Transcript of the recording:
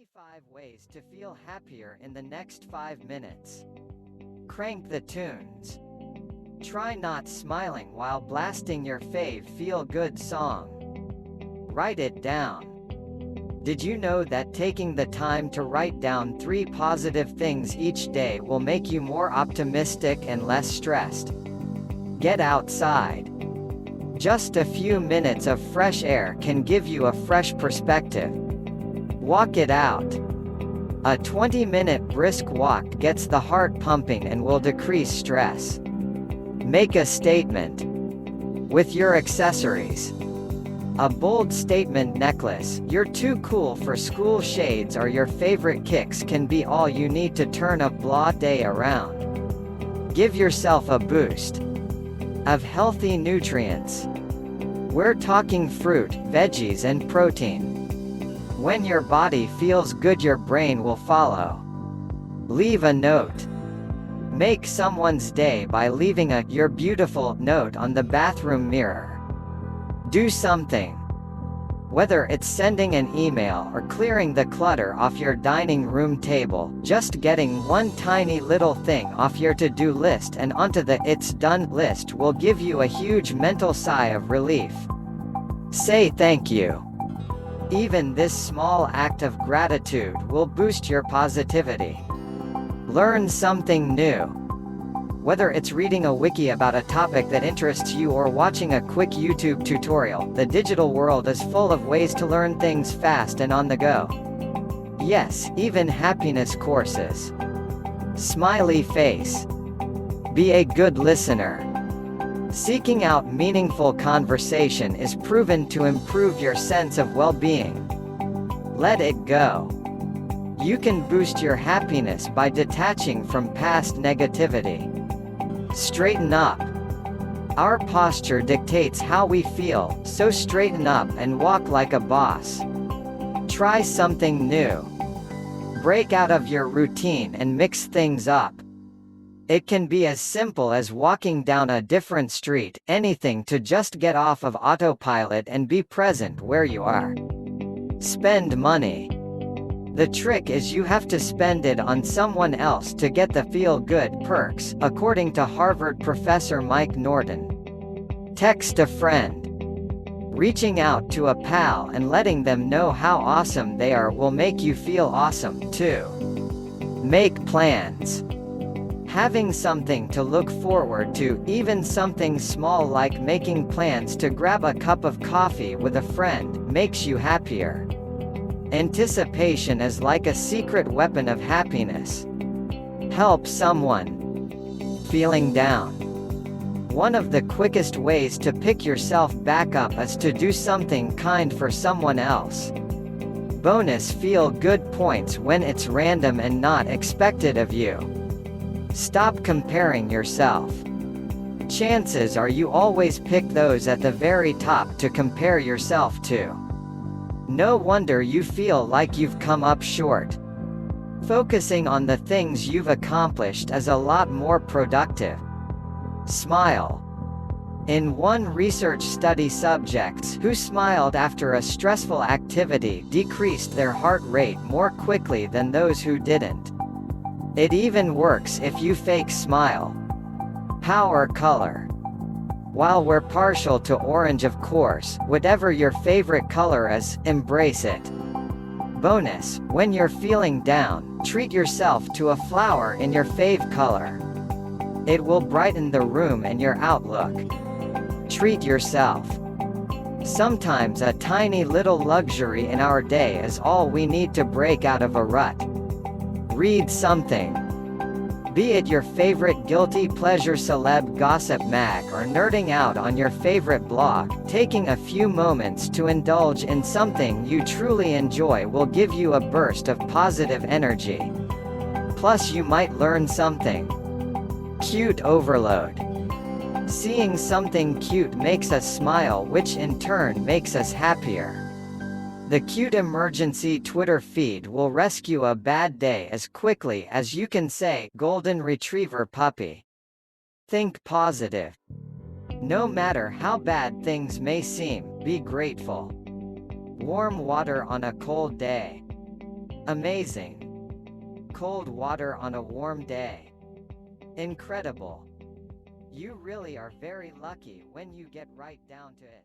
25 ways to feel happier in the next 5 minutes. Crank the tunes. Try not smiling while blasting your fave feel-good song. Write it down. Did you know that taking the time to write down 3 positive things each day will make you more optimistic and less stressed? Get outside. Just a few minutes of fresh air can give you a fresh perspective. Walk it out. A 20-minute brisk walk gets the heart pumping and will decrease stress. Make a statement with your accessories. A bold statement necklace, you're too cool for school shades, or your favorite kicks can be all you need to turn a blah day around. Give yourself a boost of healthy nutrients. We're talking fruit, veggies, and protein. When your body feels good, your brain will follow. Leave a note. Make someone's day by leaving a "you're beautiful" note on the bathroom mirror. Do something. Whether it's sending an email or clearing the clutter off your dining room table, just getting one tiny little thing off your to-do list and onto the "it's done" list will give you a huge mental sigh of relief. Say thank you. Even this small act of gratitude will boost your positivity. Learn something new. Whether it's reading a wiki about a topic that interests you or watching a quick YouTube tutorial, the digital world is full of ways to learn things fast and on the go. Yes, even happiness courses. Smiley face. Be a good listener. Seeking out meaningful conversation is proven to improve your sense of well-being. Let it go. You can boost your happiness by detaching from past negativity. Straighten up. Our posture dictates how we feel, so straighten up and walk like a boss. Try something new. Break out of your routine and mix things up. It can be as simple as walking down a different street, anything to just get off of autopilot and be present where you are. Spend money. The trick is you have to spend it on someone else to get the feel-good perks, according to Harvard professor Mike Norton. Text a friend. Reaching out to a pal and letting them know how awesome they are will make you feel awesome, too. Make plans. Having something to look forward to, even something small like making plans to grab a cup of coffee with a friend, makes you happier. Anticipation is like a secret weapon of happiness. Help someone feeling down. One of the quickest ways to pick yourself back up is to do something kind for someone else. Bonus feel-good points when it's random and not expected of you. Stop comparing yourself. Chances are you always pick those at the very top to compare yourself to. No wonder you feel like you've come up short. Focusing on the things you've accomplished is a lot more productive. Smile. In one research study, subjects who smiled after a stressful activity decreased their heart rate more quickly than those who didn't. It even works if you fake smile. Power color. While we're partial to orange, of course, whatever your favorite color is, embrace it. Bonus, when you're feeling down, treat yourself to a flower in your fave color. It will brighten the room and your outlook. Treat yourself. Sometimes a tiny little luxury in our day is all we need to break out of a rut. Read something. Be it your favorite guilty pleasure celeb gossip mag or nerding out on your favorite blog, taking a few moments to indulge in something you truly enjoy will give you a burst of positive energy. Plus, you might learn something. Cute overload. Seeing something cute makes us smile, which in turn makes us happier. The cute emergency Twitter feed will rescue a bad day as quickly as you can say "golden retriever puppy." Think positive. No matter how bad things may seem, be grateful. Warm water on a cold day. Amazing. Cold water on a warm day. Incredible. You really are very lucky when you get right down to it.